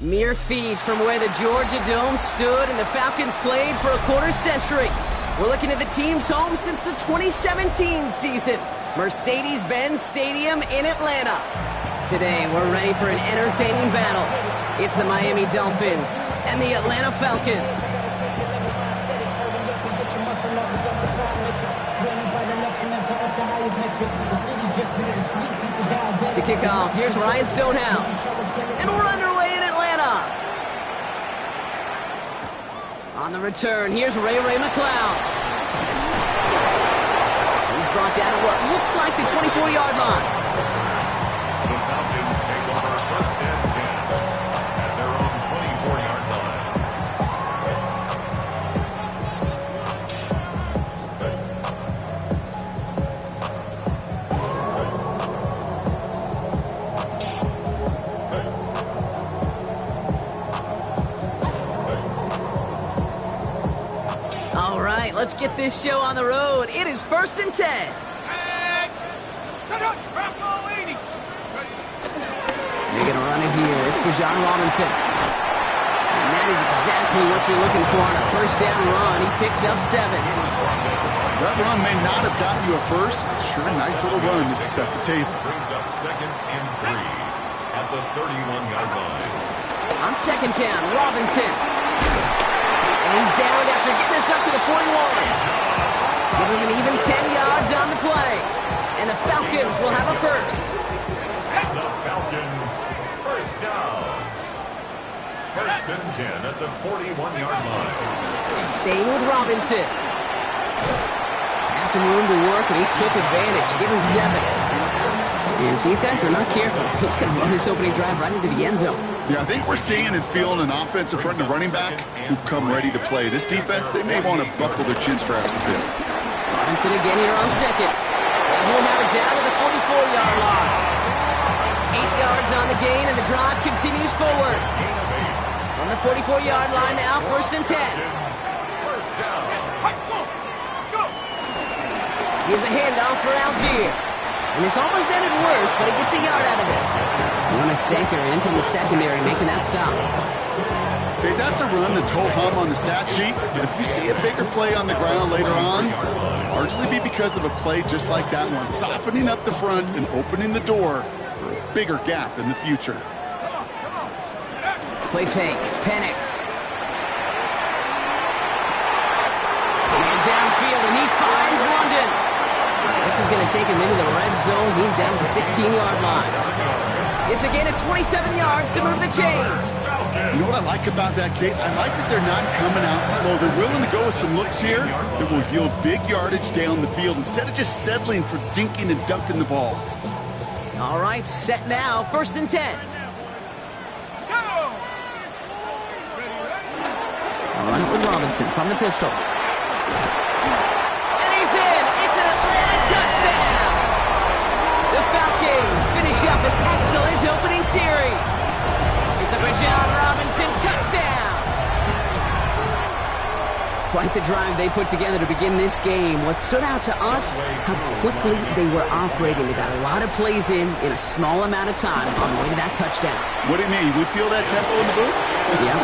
Mere feet from where the Georgia Dome stood and the Falcons played for a quarter century. We're looking at the team's home since the 2017 season, Mercedes-Benz Stadium in Atlanta. Today, we're ready for an entertaining battle. It's the Miami Dolphins and the Atlanta Falcons. To kick off, here's Ryan Stonehouse. And we're underway in Atlanta. On the return, here's Ray McCloud. He's brought down at what looks like the 24-yard line. The Falcons take over first and 10 at their own 24-yard line. All right, let's get this show on the road. It is first and 10. They're going to run it here. It's Bijan Robinson. And that is exactly what you're looking for on a first down run. He picked up 7. That run may not have gotten you a first, but sure, nice little run to set the table. Brings up second and 3 at the 31-yard line. On second down, Robinson. And he's down after getting this up to the 41. Give him an even 10 yards on the play. And the Falcons will have a first. The Falcons, first down. First and 10 at the 41-yard line. Staying with Robinson. Had some room to work, and he took advantage. Give him 7. And if these guys are not careful, he's going to run this opening drive right into the end zone. Yeah, I think we're seeing and feeling an offense in front of the running back who've come ready to play. This defense, they may want to buckle their chin straps a bit. Robinson again here on second. And he'll have it down to the 44-yard line. 8 yards on the gain, and the drive continues forward. On the 44-yard line now, first and 10. First down. Here's a handoff for Algier. And this almost ended worse, but he gets a yard out of this. One Sanker in from the secondary making that stop. Okay, that's a run that's ho-hum on the stat sheet, but if you see a bigger play on the ground later on, largely be because of a play just like that one, softening up the front and opening the door for a bigger gap in the future. Play fake, Penix. And downfield, and he finds London. This is going to take him into the red zone. He's down to the 16-yard line. It's again at 27 yards to move the chains. You know what I like about that, Kate? I like that they're not coming out slow. They're willing to go with some looks here that will yield big yardage down the field instead of just settling for dinking and dunking the ball. All right, set now, first and 10. I'll run it with Robinson from the pistol. And he's in. It's an Atlanta touchdown. The Falcons finish up an excellent opening series. It's a Bijan Robinson touchdown. Quite the drive they put together to begin this game. What stood out to us, how quickly they were operating. They got a lot of plays in a small amount of time on the way to that touchdown. What do you mean? We feel that tempo in the booth? Yeah,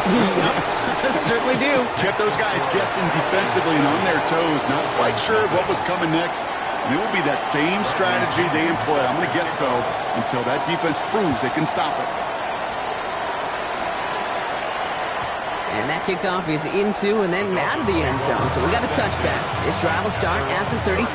certainly do. Kept those guys guessing defensively and on their toes, not quite sure what was coming next. And it will be that same strategy they employ, I'm going to guess so, until that defense proves they can stop it. And that kickoff is into and then out of the end zone. So we got a touchback. This drive will start at the 35.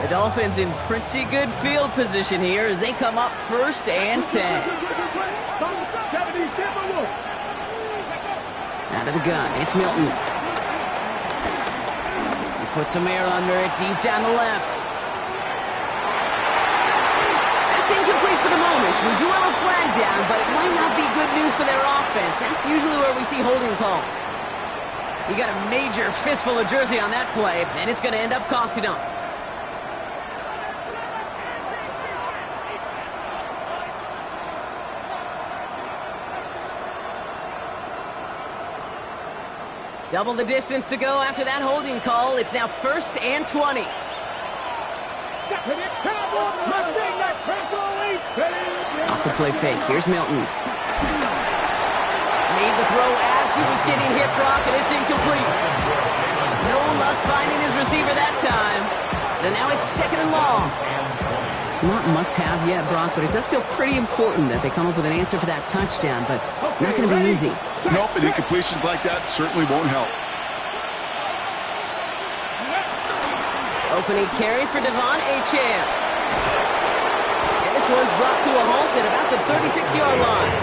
The Dolphins in pretty good field position here as they come up first and 10. Out of the gun, it's Milton. He puts some air under it, deep down the left. That's incomplete for the moment. We do have a flag down, but it might not be good news for their offense. That's usually where we see holding calls. You got a major fistful of jersey on that play, and it's going to end up costing them. Double the distance to go after that holding call. It's now 1st and 20. Off the play fake. Here's Milton. Made the throw as he was getting hit, Brock, and it's incomplete. No luck finding his receiver that time. So now it's 2nd and long. Not must-have yet, Brock, but it does feel pretty important that they come up with an answer for that touchdown, but not going to be easy. Nope, and incompletions like that certainly won't help. Opening carry for Devon Achane. And this one's brought to a halt at about the 36-yard line.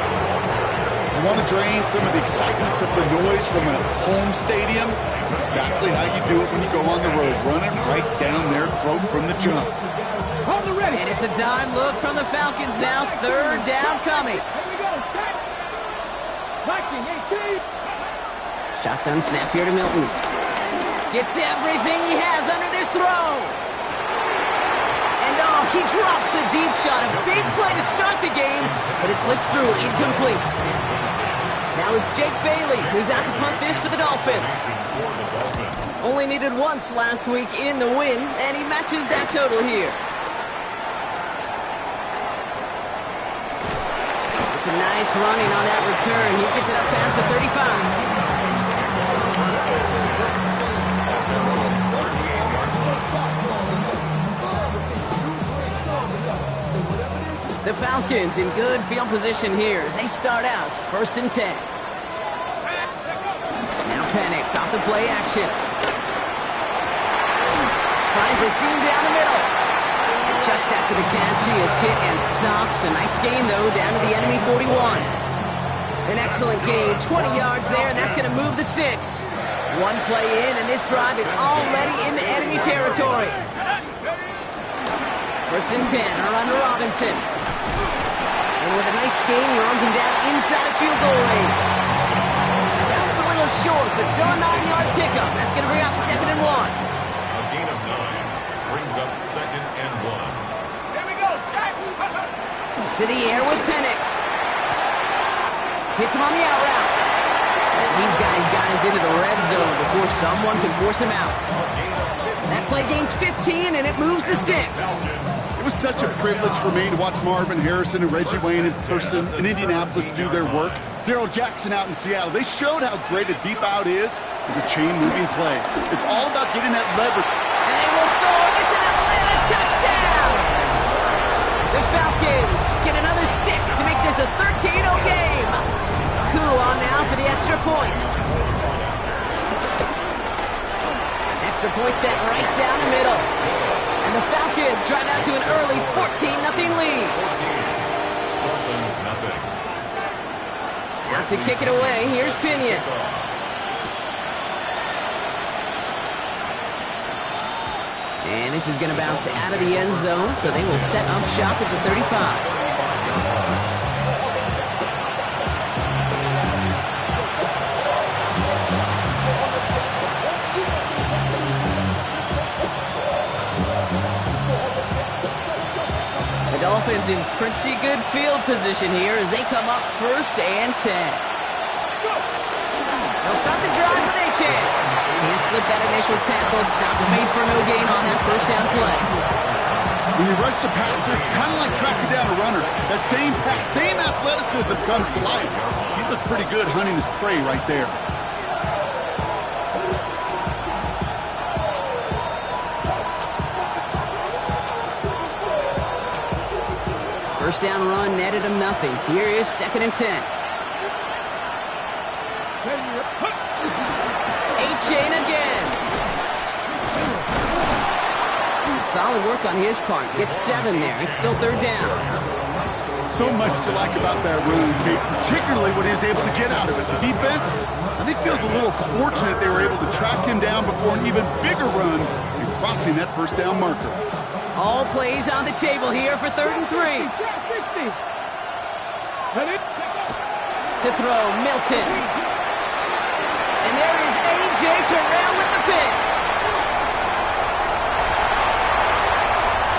You want to drain some of the excitements of the noise from a home stadium? It's exactly how you do it when you go on the road. Run it right down their throat from the jump. And it's a dime look from the Falcons now. 3rd down coming. Shotgun snap here to Milton. Gets everything he has under this throw. And he drops the deep shot. A big play to start the game, but it slips through incomplete. Now it's Jake Bailey who's out to punt this for the Dolphins. Only needed once last week in the win, and he matches that total here. It's a nice running on that return. He gets it up past the 35. The Falcons in good field position here as they start out 1st and 10. Now Penix off the play action. Finds a seam down the middle. Just after the catch, he is hit and stopped. A nice gain, though, down to the enemy 41. An excellent gain, 20 yards there, and that's going to move the sticks. One play in, and this drive is already in the enemy territory. 1st and 10, a run to Robinson. And with a nice gain, he runs him down inside of field goal range. Just a little short, but still a 9-yard pickup. That's going to bring up 2nd and 1. A gain of 9 brings up 2nd and 1. Here we go, Shaq. To the air with Penix. Hits him on the out route. And these guys got us into the red zone before someone can force him out. That play gains 15, and it moves the sticks. It was such a privilege for me to watch Marvin Harrison and Reggie Wayne in person in Indianapolis do their work. Darrell Jackson out in Seattle. They showed how great a deep out is as a chain-moving play. It's all about getting that leverage. And they will score. It's an Atlanta touchdown. The Falcons get another 6 to make this a 13-0 game. Coup on now for the extra point. Extra point set right down the middle. And the Falcons drive out to an early 14-0 lead. Dolphins nothing. Out to kick it away, here's Pinion. And this is going to bounce out of the end zone, so they will set up shop at the 35. Dolphins in pretty good field position here as they come up 1st and 10. They'll start the drive with Achane. Can't slip that initial tackle. Stops made for no gain on that 1st down play. When you rush the passer, it's kind of like tracking down a runner. That same athleticism comes to life. He looked pretty good hunting his prey right there. First down run netted him nothing. Here is 2nd and 10. Achane again. Solid work on his part. Gets 7 there. It's still 3rd down. So much to like about that run, Kate, particularly what he was able to get out of it. The defense, I think, feels a little fortunate they were able to track him down before an even bigger run and crossing that 1st down marker. All plays on the table here for 3rd and 3. To throw, Milton. And there is A.J. Terrell with the pick.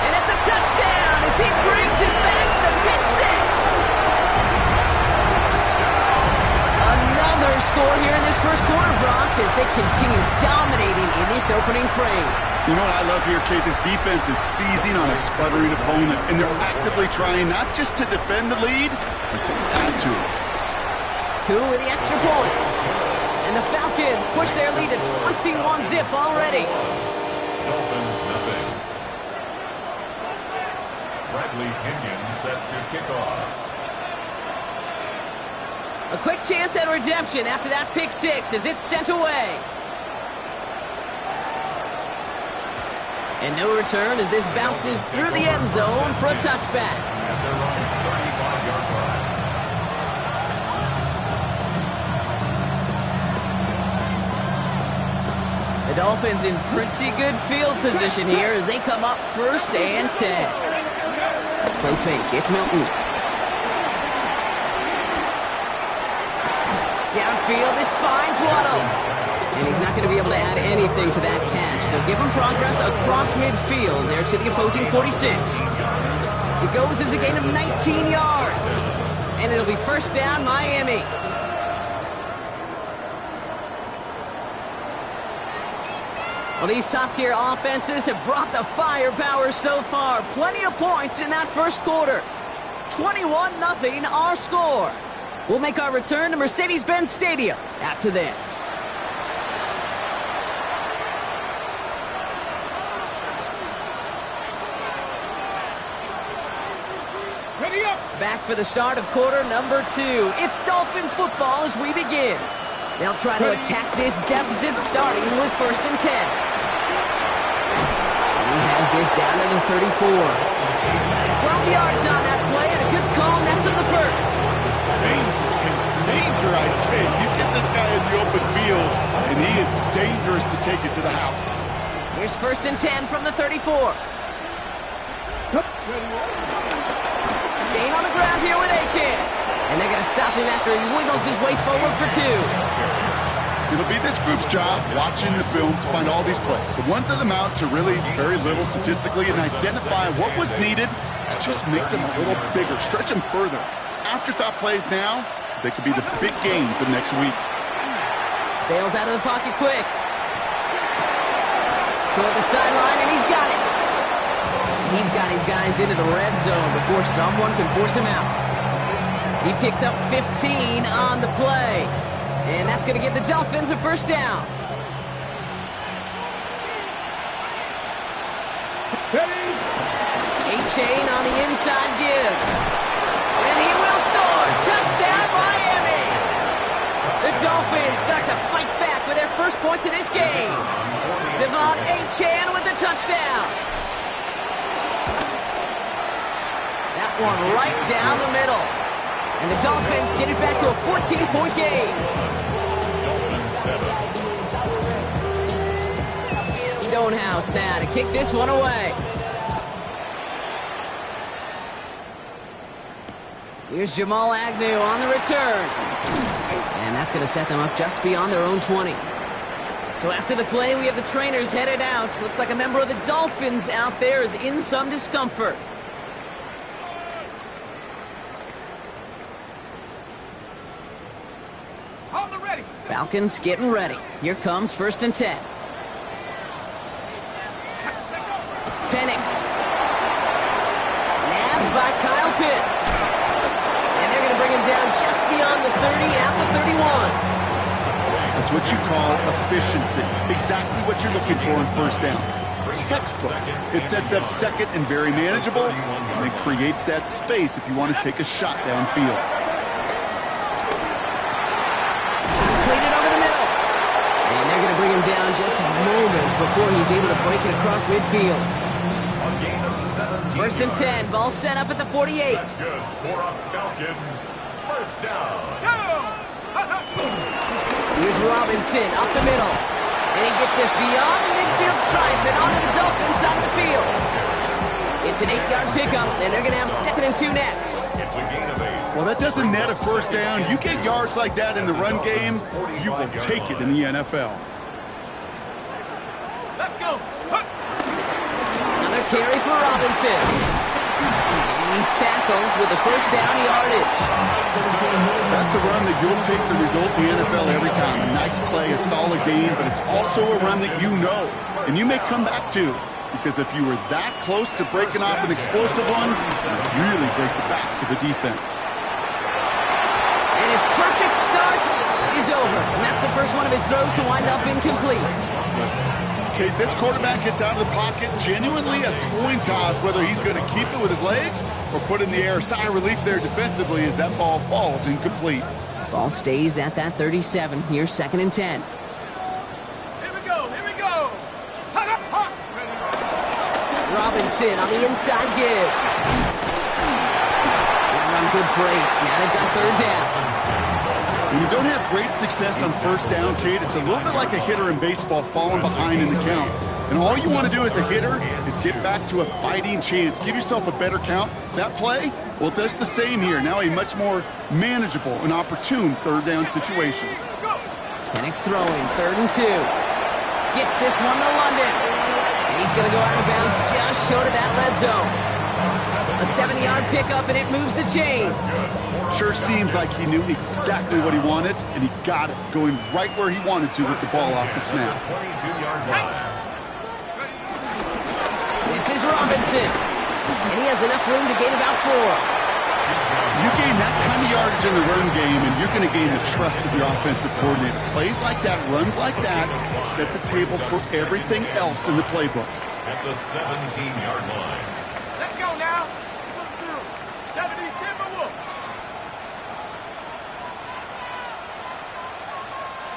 And it's a touchdown as he brings it back, the pick 6. Another score here in this first quarter, Brock, as they continue dominating in this opening frame. You know what I love here, Kate? This defense is seizing on a sputtering opponent, and they're actively trying not just to defend the lead, but to add to it. Coup with the extra point. And the Falcons push their lead to 21-zip already. Dolphins nothing. Bradley Pinion set to kick off. A quick chance at redemption after that pick six as it's sent away. And no return as this bounces through the end zone for a touchback. At their own 35-yard line. The Dolphins in pretty good field position here as they come up 1st and 10. Play fake, it's Milton. Downfield, this finds Waddle. And he's not going to be able to add anything to that catch. So give him progress across midfield there to the opposing 46. It goes as a gain of 19 yards. And it'll be 1st down, Miami. Well, these top-tier offenses have brought the firepower so far. Plenty of points in that first quarter. 21-0 our score. We'll make our return to Mercedes-Benz Stadium after this. Back for the start of quarter number 2. It's Dolphin football as we begin. They'll try to attack this deficit starting with 1st and 10. He has this down to the 34. 12 yards on that play and a good call nets him the first. Danger, I say. You get this guy in the open field, and he is dangerous to take it to the house. Here's 1st and 10 from the 34. Staying on the ground here with Achan. And they're going to stop him after he wiggles his way forward for 2. It'll be this group's job watching the film to find all these plays. The ones that amount to really very little statistically and identify what was needed to just make them a little bigger, stretch them further. Afterthought plays now, they could be the big gains of next week. Bails out of the pocket quick. Toward the sideline, and he's got it. He's got his guys into the red zone before someone can force him out. He picks up 15 on the play. And that's going to give the Dolphins a 1st down. A-Chain on the inside give. And he will score. Touchdown, Miami. The Dolphins start to fight back with their first points of this game. Devon A-Chan with the touchdown. That one right down the middle. And the Dolphins get it back to a 14-point game. Stonehouse now to kick this one away. Here's Jamal Agnew on the return. And that's going to set them up just beyond their own 20. So after the play, we have the trainers headed out. Looks like a member of the Dolphins out there is in some discomfort. Falcons getting ready. Here comes 1st and 10. Penix. Nabbed by Kyle Pitts. And they're going to bring him down just beyond the 30 at the 31. That's what you call efficiency. Exactly what you're looking for in 1st down. Textbook. It sets up 2nd and very manageable, and it creates that space if you want to take a shot downfield. Bring him down just a moment before he's able to break it across midfield. 1st and 10, ball set up at the 48. That's good for a Falcons 1st down. Here's Robinson up the middle. And he gets this beyond the midfield stripe and onto the Dolphins side of the field. It's an 8-yard pickup, and they're going to have 2nd and 2 next. It's a gain of 8. Well, that doesn't net a 1st down. You get yards like that in the run game, you will take it in the NFL. Another carry for Robinson. And He's tackled with a first down yardage. That's a run that you'll take the result in the NFL every time. A nice play, a solid game, but it's also a run that you know and you may come back to. Because if you were that close to breaking off an explosive one, you really break the backs of the defense. And his perfect start is over. And that's the first one of his throws to wind up incomplete. Okay, this quarterback gets out of the pocket, genuinely a coin toss whether he's going to keep it with his legs or put it in the air. Sigh of relief there defensively as that ball falls incomplete. Ball stays at that 37. Here's 2nd and 10. Here we go. Robinson on the inside give. That run good for 8. Now they've got 3rd down. When you don't have great success on first down, Kate, it's a little bit like a hitter in baseball falling behind in the count. And all you want to do as a hitter is get back to a fighting chance. Give yourself a better count. That play, well, it does the same here. Now a much more manageable and opportune 3rd down situation. Penix throwing, 3rd and 2. Gets this one to London. And he's going to go out of bounds just short of that red zone. A 70-yard pickup, and it moves the chains. Sure seems like he knew exactly what he wanted, and he got it, going right where he wanted to with the ball off the snap. This is Robinson, and he has enough room to gain about 4. You gain that kind of yardage in the run game, and you're going to gain the trust of your offensive coordinator. Plays like that, runs like that, set the table for everything else in the playbook. At the 17-yard line. Let's go now. 70 Timberwolves.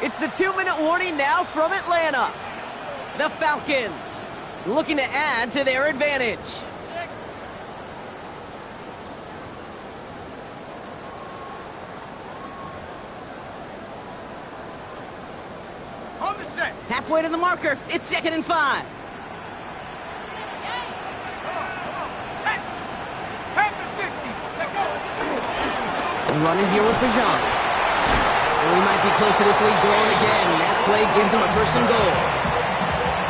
It's the 2-minute warning now from Atlanta. The Falcons looking to add to their advantage. On the set. Halfway to the marker. It's 2nd and 5. Set. Have the 60s. Take over. Running here with Bajan. And we might be close to this lead growing again. That play gives him a 1st and goal.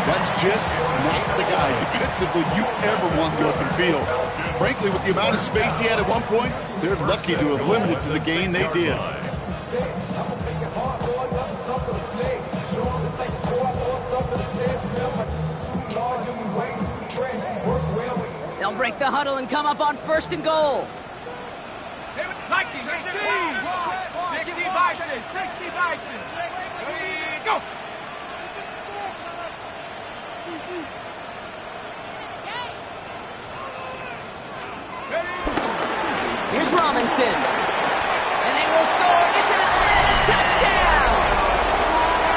That's just not the guy defensively you ever want in the open field. Frankly, with the amount of space he had at one point, they're lucky to have limited to the gain they did. They'll break the huddle and come up on 1st and goal. Vikings, 60 Bison, 60 Bison. Go. Here's Robinson. And they will score. It's an Atlanta touchdown.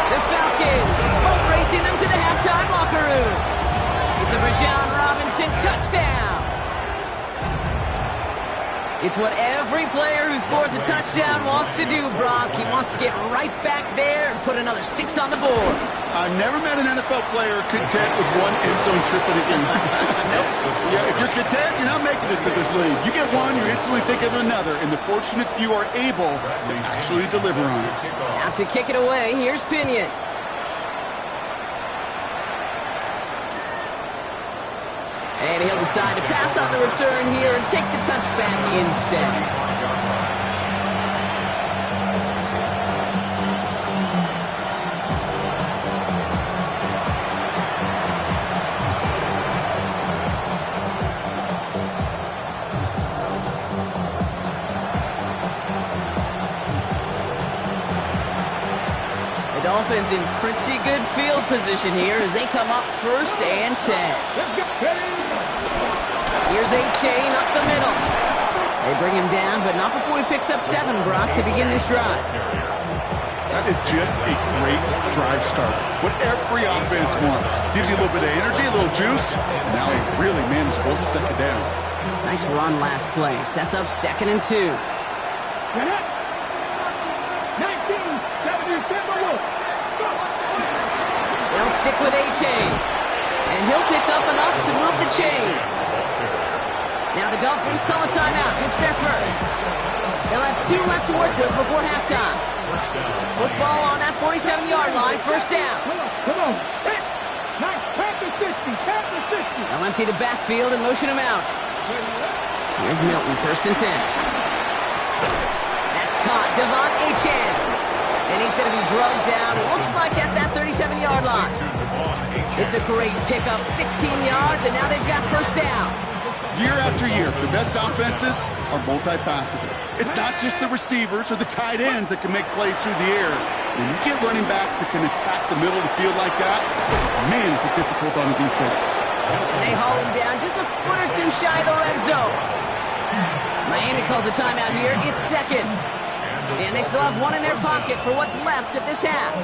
The Falcons boat racing them to the halftime locker room. It's a Bajan Robinson touchdown. It's what every player who scores a touchdown wants to do, Brock. He wants to get right back there and put another 6 on the board. I've never met an NFL player content with one end zone trip in a game. Nope. Yeah, if you're content, you're not making it to this league. You get one, you're instantly thinking of another, and the fortunate few are able to actually deliver on it. Now to kick it away, here's Pinion. And he'll decide to pass on the return here and take the touchback instead. Dolphins in pretty good field position here as they come up 1st and 10. Here's A-Chain up the middle. They bring him down, but not before he picks up 7, Brock, to begin this drive. That is just a great drive start. What every offense wants. Gives you a little bit of energy, a little juice, and now a really manageable 2nd down. Nice run last play. Sets up 2nd and 2. They'll stick with A-Chain. And he'll pick up enough to move the chains. Now the Dolphins call a timeout. It's their first. They'll have 2 left to work with before halftime. Football on that 47-yard line. 1st down. Come on. Nice. Pass the 60. Pass the 60. They'll empty the backfield and motion him out. Here's Milton, 1st and 10. That's caught. Devon Achane. And he's going to be drugged down, it looks like at that 37-yard line. It's a great pickup, 16 yards, and now they've got 1st down. Year after year, the best offenses are multifaceted. It's not just the receivers or the tight ends that can make plays through the air. When you get running backs that can attack the middle of the field like that, man, is it difficult on the defense. And they haul him down just a foot or two shy of the red zone. Miami calls a timeout here. It's 2nd. And they still have one in their pocket for what's left of this half.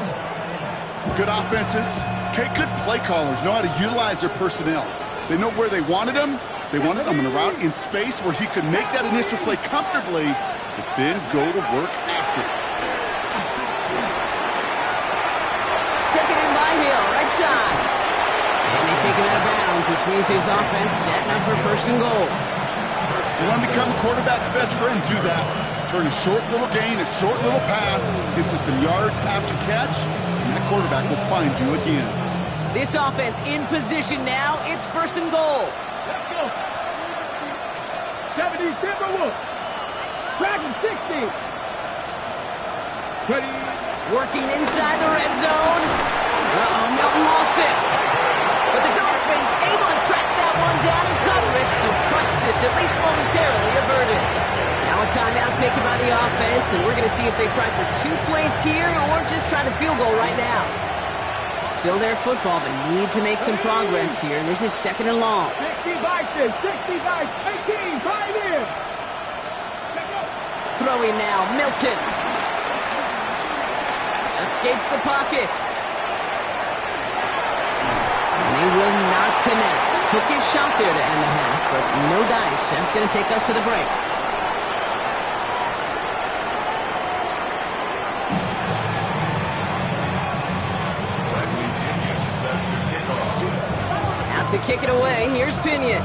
Good offenses, okay, good play callers know how to utilize their personnel. They know where they wanted them. They wanted him in a route in space where he could make that initial play comfortably, but then go to work after it. Taken in by Hill, right side. And they take him out of bounds, which means his offense setting up for 1st and goal. You want to become a quarterback's best friend, do that. Turn a short little gain, a short little pass into some yards after catch, and that quarterback will find you again. This offense in position now. It's 1st and goal. Let's go. 70 Timberwolves. Tracking 60. Ready. Working inside the red zone. Uh-oh, Milton lost it. But the Dolphins able to track that one down and cover it, so crisis at least momentarily averted. Now a timeout taken by the offense, and we're going to see if they try for 2 plays here or just try the field goal right now. Still their football, but need to make some progress here, and this is 2nd and long. 60 Bison, 60 Bison, 18, 5 in. Throwing now, Milton. Escapes the pocket. And they will not connect. Took his shot there to end the half, but no dice. That's going to take us to the break. Out to kick it away. Here's Pinion.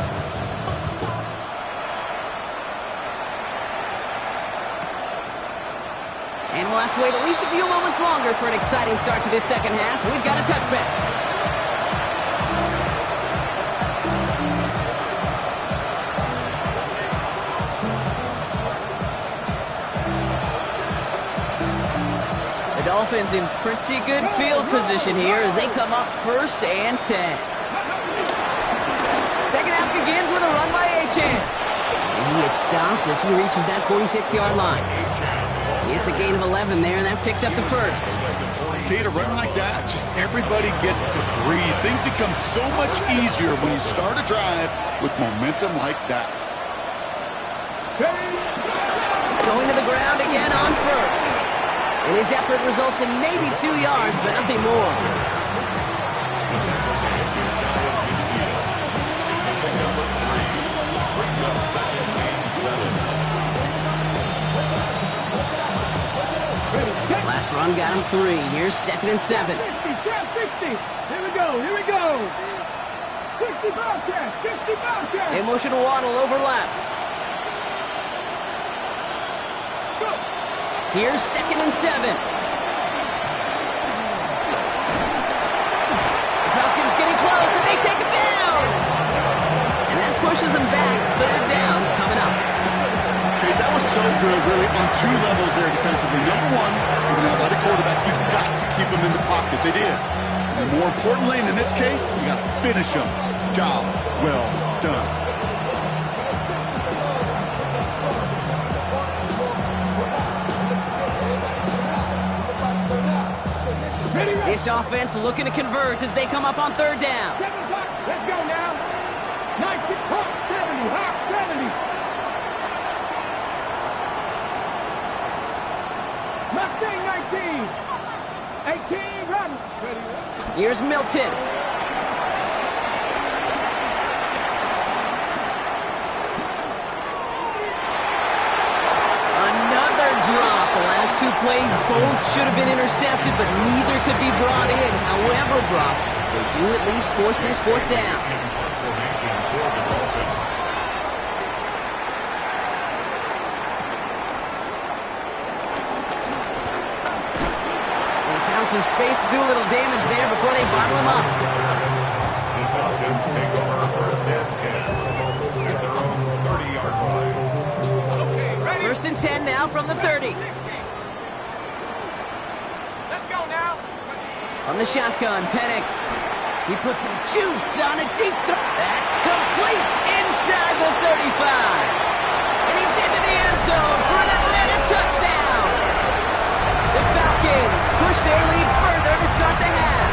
And we'll have to wait at least a few moments longer for an exciting start to this 2nd half. We've got a touchback. The Dolphins in pretty good field position here as they come up 1st and 10. 2nd half begins with a run by Achane. And he is stopped as he reaches that 46-yard line. It's a gain of 11 there, and that picks up the 1st. Okay, to run like that, just everybody gets to breathe. Things become so much easier when you start a drive with momentum like that. Going to the ground again on 1st. And his effort results in maybe 2 yards, but nothing more. Last run got him 3. Here's 2nd and 7. 60, 60. Here we go, here we go. 60 Bobcats, 60 Bobcats. They motion to Waddle over left. Go. Here's 2nd and 7. The Falcons getting close, and they take it down. And that pushes them back. 3rd down coming up. Okay, that was so good, really, on 2 levels there defensively. Number 1, with an athletic quarterback, you've got to keep him in the pocket. They did. And more importantly, and in this case, you got to finish him. Job well done. This offense looking to convert as they come up on 3rd down. 7 o'clock. Let's go now. 90, hot 70, hot 70. Mustang 19. 18, run. Here's Milton. Another drop. The last 2 plays both should have been intercepted, but neither could be brought in. However, Brock, they do at least force this 4th down. Some space to do a little damage there before they bottle him up. The Falcons take over 1st and 10 at their own 30-yard line. First and 10 now from the 30. Let's go now. On the shotgun, Penix. He puts some juice on a deep throw. That's complete inside the 35. And he's into the end zone for an Atlanta touchdown. The Falcons push their lead further to start the half.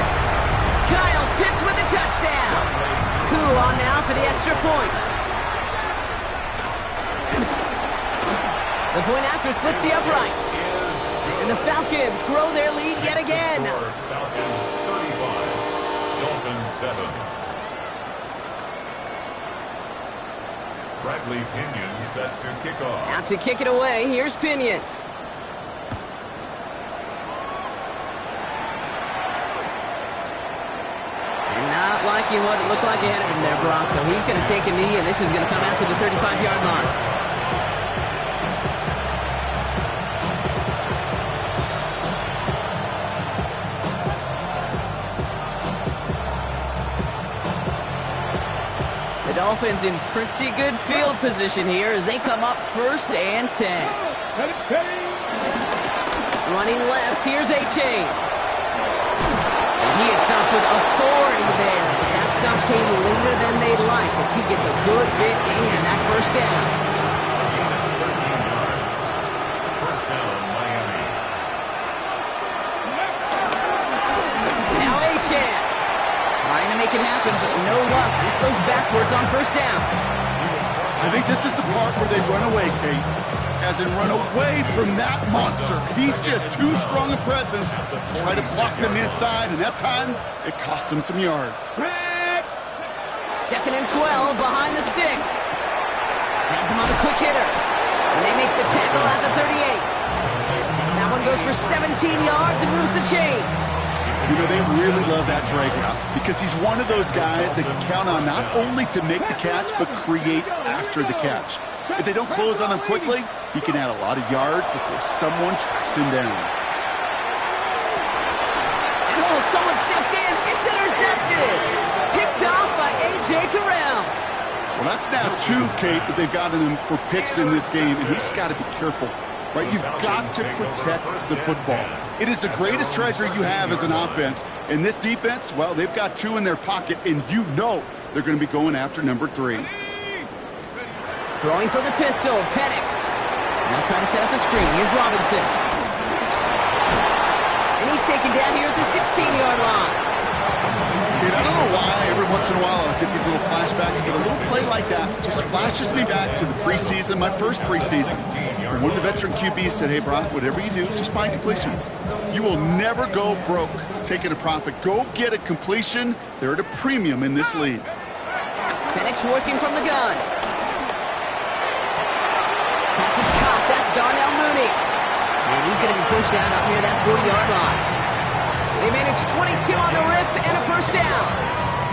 Kyle Pitts with a touchdown. Koo on now for the extra point. The point after splits the upright. And the Falcons grow their lead yet again. Falcons 35, Dolphins 7. Bradley Pinion set to kick off. Out to kick it away, here's Pinion. And not liking what it looked like ahead of him there, Brock. So he's going to take a knee, and this is going to come out to the 35-yard line. Dolphins in pretty good field position here as they come up first and 10. Running left, here's A-Chain. And he is stopped with authority there. But that stop came later than they'd like as he gets a good bit in that first down. 13 yards. First down, Miami. Now A-Chain. Trying to make it happen, but no luck. This goes backwards on first down. I think this is the part where they run away, Kate. As in run away from that monster. He's just too strong a presence to try to block them inside, and that time, it cost him some yards. Second and 12 behind the sticks. Has him on the quick hitter. And they make the tackle at the 38. That one goes for 17 yards and moves the chains. You know, they really love that drag route because he's one of those guys they can count on not only to make the catch, but create after the catch. If they don't close on him quickly, he can add a lot of yards before someone tracks him down. And someone stepped in. It's intercepted. Picked off by A.J. Terrell. Well, that's now two, Kate, that they've gotten him for picks in this game, and he's got to be careful. Right, you've got to protect the football. It is the greatest treasure you have as an offense. In this defense, well, they've got two in their pocket, and you know they're going to be going after number 3. Throwing for the pistol, Penix. Now trying to set up the screen. Here's Robinson. And he's taken down here at the 16-yard line. Kate, I don't know why every once in a while I get these little flashbacks, but a little play like that just flashes me back to the preseason, my first preseason. And one of the veteran QBs said, hey, Brock, whatever you do, just find completions. You will never go broke taking a profit. Go get a completion. They're at a premium in this league. Penix working from the gun. Pass is caught. That's Darnell Mooney. And he's going to be pushed down up near that 40-yard line. They managed 22 on the rip and a first down.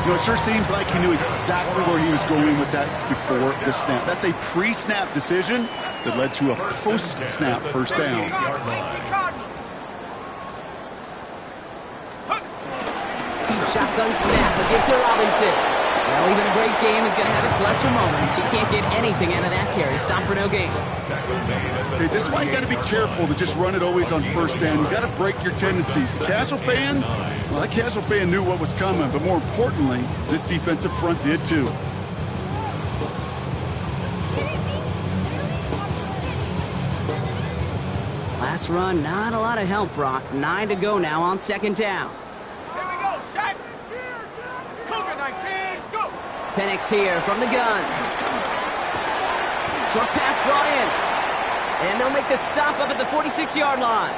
You know, it sure seems like he knew exactly where he was going with that before the snap. That's a pre-snap decision that led to a post-snap first down. Shotgun snap, a give to Robinson. Well, even a great game is going to have its lesser moments. He can't get anything out of that carry. Stop for no gain. Okay, this is why you got to be careful to just run it always on first down. You got to break your tendencies. The casual fan, well, that casual fan knew what was coming, but more importantly, this defensive front did too. Last run, not a lot of help, Brock. 9 to go now on second down. Here we go, set. Cougar 19, go. Penix here from the gun. Short pass brought in. And they'll make the stop up at the 46-yard line.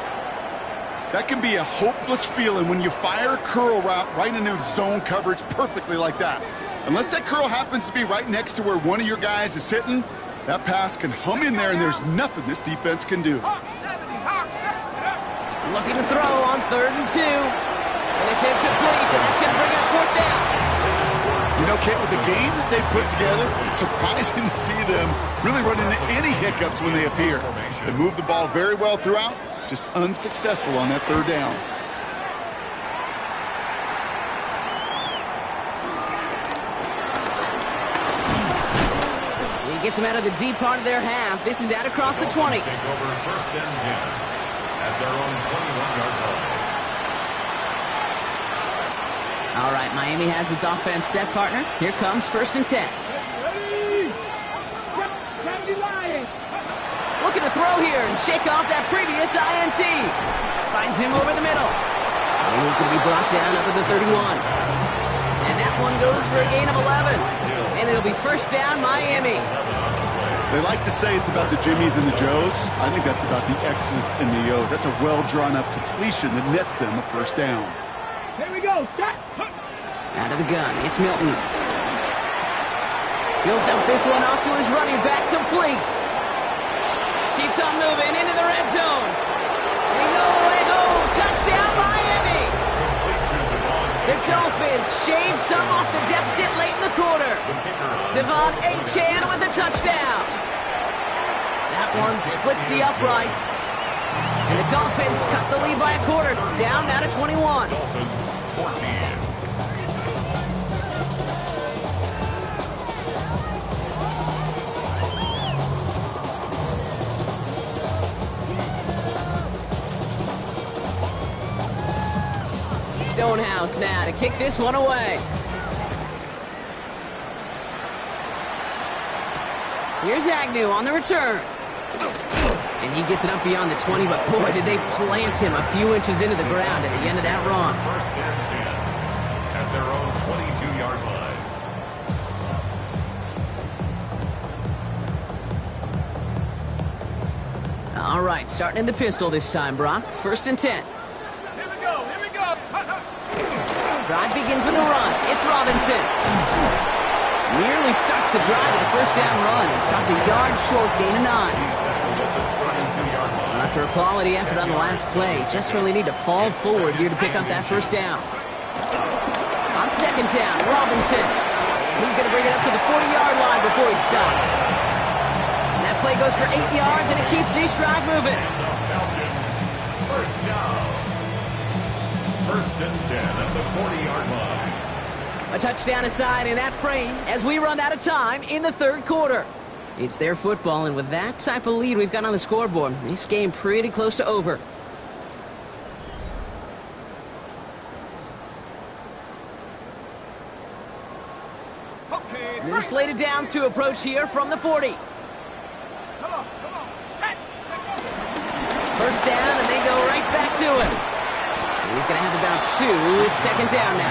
That can be a hopeless feeling when you fire a curl route right into zone coverage perfectly like that. Unless that curl happens to be right next to where one of your guys is sitting, that pass can hum in there and there's nothing this defense can do. Looking to throw on 3rd and 2. And it's incomplete, and that's going to bring up 4th down. You know, Kate, with the game that they put together, it's surprising to see them really run into any hiccups when they appear. They move the ball very well throughout, just unsuccessful on that 3rd down. He gets him out of the deep part of their half. This is out across the 20. Take over first and 10 at their own 21-yard line. All right, Miami has its offense set, partner. Here comes first and 10. Ready? Ready, Lions. Looking to throw here and shake off that previous INT. Finds him over the middle. And he's going to be brought down up at the 31. And that one goes for a gain of 11. And it'll be first down, Miami. They like to say it's about the Jimmies and the Joes. I think that's about the X's and the O's. That's a well-drawn-up completion that nets them a first down. Here we go. Start. Out of the gun, it's Milton. He'll dump this one off to his running back, complete. Keeps on moving into the red zone. And he's all the way home. Touchdown, Miami. The Dolphins shave some off the deficit late in the quarter. Devon Achane with a touchdown. That one splits the uprights. And the Dolphins cut the lead by a quarter, down now to 21. Dolphins 14. Stonehouse now to kick this one away. Here's Agnew on the return. And he gets it up beyond the 20, but boy, did they plant him a few inches into the ground at the end of that run. First and 10 at their own 22-yard line. All right, starting in the pistol this time, Brock. First and 10. Here we go. Here we go. Drive begins with a run. It's Robinson. Nearly starts the drive with a first down run. Stopped a yard short, gain of 9. After a quality effort on the last play, just really need to fall forward here to pick up that first down. On second down, Robinson. He's going to bring it up to the 40-yard line before he stops. And that play goes for 8 yards, and it keeps this drive moving. Falcons, first down. First and 10 at the 40-yard line. A touchdown aside in that frame as we run out of time in the third quarter. It's their football, and with that type of lead we've got on the scoreboard, this game pretty close to over. New slated downs to approach here from the 40. Come on. Set. First down, and they go right back to it. He's going to have about 2. It's second down now.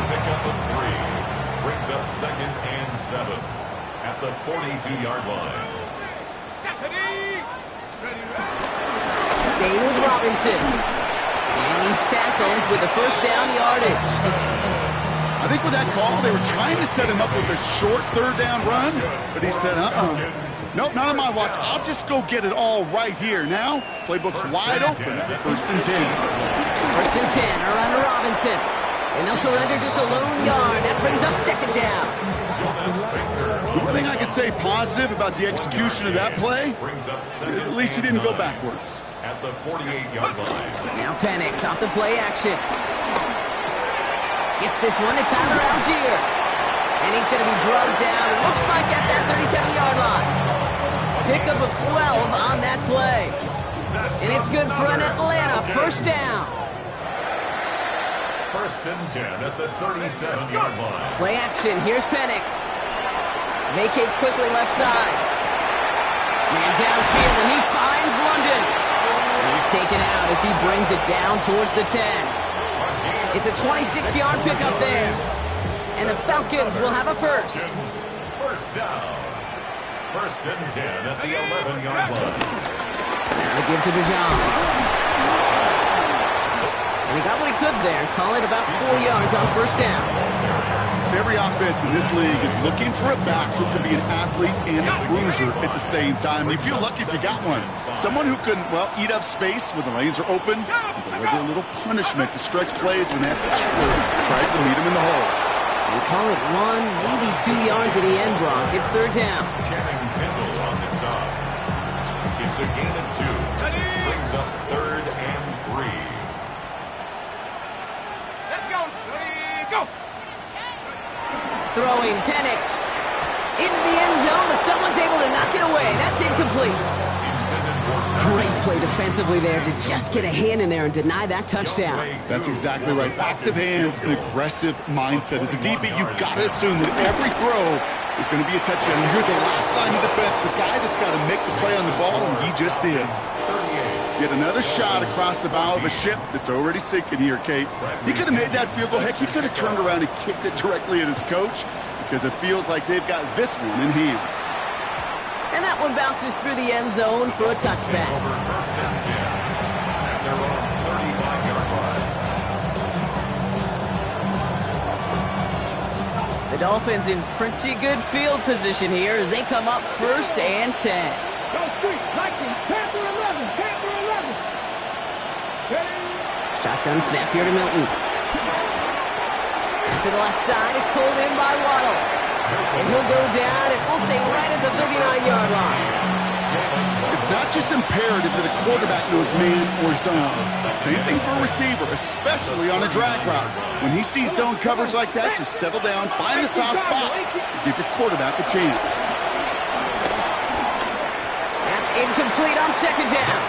Pickup of 3 brings up second and 7 at the 42-yard line. Staying with Robinson. And he's tackled with the first down yardage. I think with that call, they were trying to set him up with a short third down run, but he said, nope, not on my watch. I'll just go get it all right here. Now, playbook's wide open for first and 10. First and 10 around to Robinson. And they'll surrender just a lone yard. That brings up second down. The one thing I could say positive about the execution of that play is at least he didn't go backwards. At the 48-yard line. Now Penix off the play action. Gets this one to Tyler Algier. And he's going to be drugged down. Looks like at that 37-yard line. Pickup of 12 on that play. And it's good for an Atlanta first down. First and 10 at the 37-yard line. Play action. Here's Penix. Vacates quickly left side. Man downfield, and he finds London. And he's taken out as he brings it down towards the 10. It's a 26-yard pickup there. And the Falcons will have a first. First down. First and 10 at the 11-yard line. Now to give to Bijan. And he got what he could there. Call it about 4 yards on first down. Every offense in this league is looking for a back who can be an athlete and a bruiser at the same time. You feel lucky if you got one. Someone who can, well, eat up space when the lanes are open and deliver a little punishment to stretch plays when that tackler tries to meet him in the hole. You call it 1, maybe 2 yards at the end, Brock. It's third down. Channing Tindall on the stop. It's a gain of 2. Brings up third and 3. Let's go. Ready, go. throwing. Penix into the end zone, but someone's able to knock it away. That's incomplete. Great play defensively there to just get a hand in there and deny that touchdown. That's exactly right. Active hands and aggressive mindset. As a DB, you've got to assume that every throw is going to be a touchdown. You're the last line of defense, the guy that's got to make the play on the ball, and he just did. Get another shot across the bow of a ship that's already sinking here, Kate. He could have made that field goal. Heck, he could have turned around and kicked it directly at his coach because it feels like they've got this one in hand. And that one bounces through the end zone for a touchback. The Dolphins in pretty good field position here as they come up 1st and 10. Go street, Vikings, Panther 11, Panther 11. Shotgun snap here to Milton. To the left side, it's pulled in by Waddle. And he'll go down, and we'll say right at the 39-yard line. It's not just imperative that a quarterback knows man or zone. Same thing for a receiver, especially on a drag route. When he sees zone coverage like that, just settle down, find the soft spot, and give your quarterback a chance. That's incomplete on 2nd down.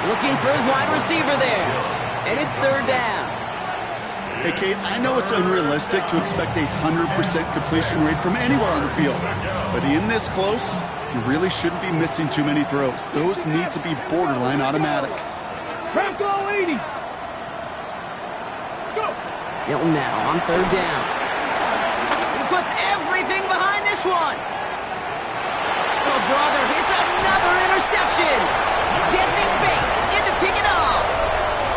Looking for his wide receiver there. And it's 3rd down. Hey, Kate, I know it's unrealistic to expect a 100% completion rate from anywhere on the field. But in this close, you really shouldn't be missing too many throws. Those need to be borderline automatic. Bronco 80. Let's go. Hilton now on 3rd down. He puts everything behind this one. Oh, brother, it's another interception. Jesse Bates in to pick it off.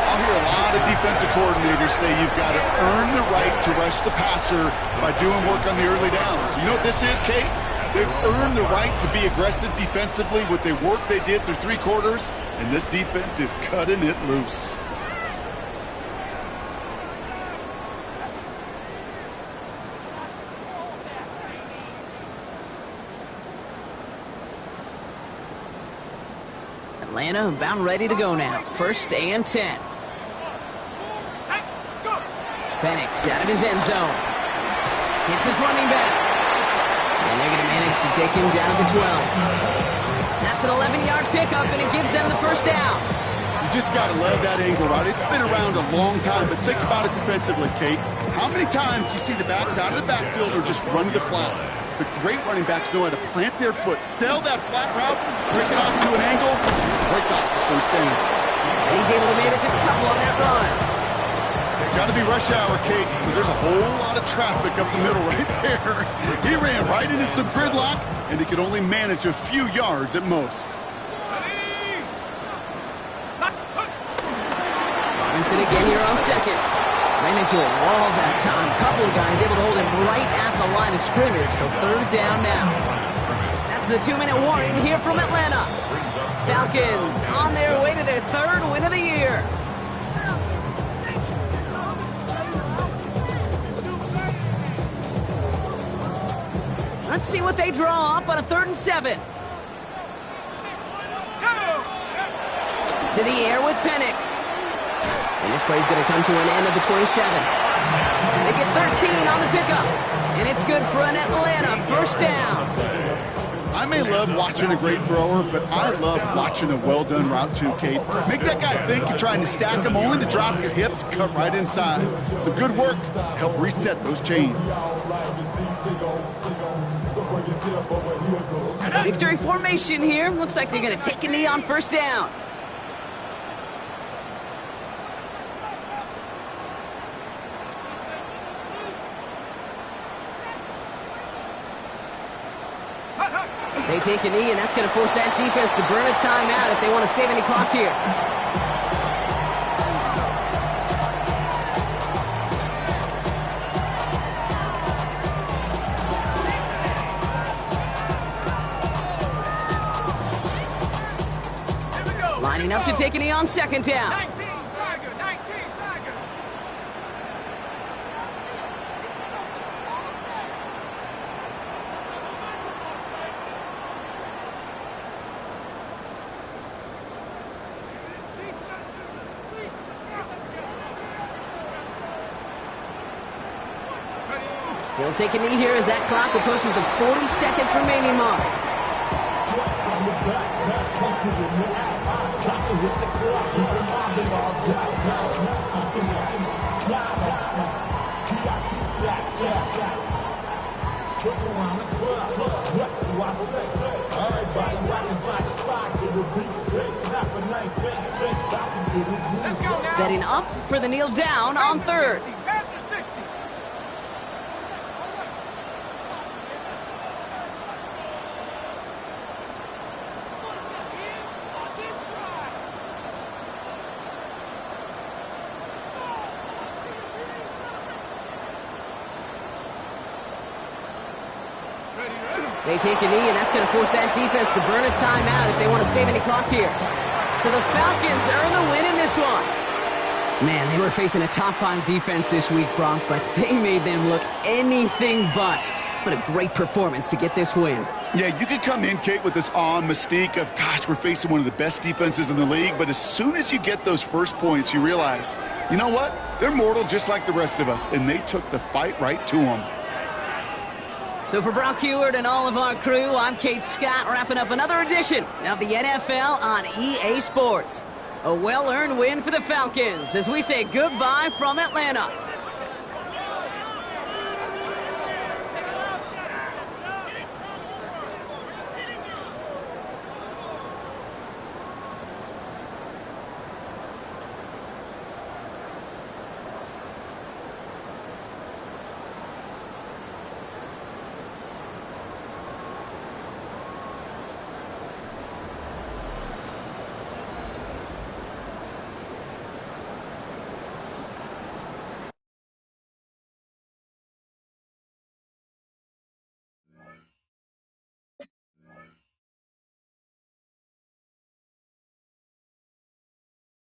I'll hear a lot of defensive coordinators say you've got to earn the right to rush the passer by doing work on the early downs. You know what this is, Kate? They've earned the right to be aggressive defensively with the work they did through 3 quarters, and this defense is cutting it loose. Atlanta about ready to go now. 1st and 10. Penix out of his end zone. Hits his running back. And they're going to manage to take him down to the 12. That's an 11-yard pickup, and it gives them the 1st down. You just got to love that angle route. It's been around a long time, but think about it defensively, Kate. How many times do you see the backs out of the backfield or just run to the flat? The great running backs know how to plant their foot, sell that flat route, break it off to an angle, break off the 1st down. And he's able to manage a couple on that run. Got to be rush hour, Kate, because there's a whole lot of traffic up the middle right there. He ran right into some gridlock, and he could only manage a few yards at most. Robinson again here on 2nd. Ran into a wall that time. A couple of guys able to hold him right at the line of scrimmage, so 3rd down now. That's the 2-minute warning here from Atlanta. Falcons on their way to their 3rd win of the year. Let's see what they draw up on a 3rd and 7. To the air with Penix. And this play's going to come to an end at the 27. They get 13 on the pickup. And it's good for an Atlanta 1st down. I may love watching a great thrower, but I love watching a well-done route too, Kate. Make that guy think you're trying to stack him only to drop your hips, cut right inside. Some good work to help reset those chains. Victory formation here. Looks like they're going to take a knee on 1st down. They take a knee, and that's going to force that defense to burn a timeout if they want to save any clock here. Lining up to take a knee on 2nd down. 19 Tiger, 19 Tiger. He'll take a knee here as that clock approaches the 40 seconds remaining mark. Setting up for the kneel down on third. They take a knee, and that's going to force that defense to burn a timeout if they want to save any clock here. So the Falcons earn the win in this one. Man, they were facing a top-5 defense this week, Bronk, but they made them look anything but. What a great performance to get this win. Yeah, you could come in, Kate, with this awe and mystique of, gosh, we're facing one of the best defenses in the league, but as soon as you get those first points, you realize, you know what? They're mortal just like the rest of us, and they took the fight right to them. So for Brock Heward and all of our crew, I'm Kate Scott, wrapping up another edition of the NFL on EA Sports. A well-earned win for the Falcons as we say goodbye from Atlanta.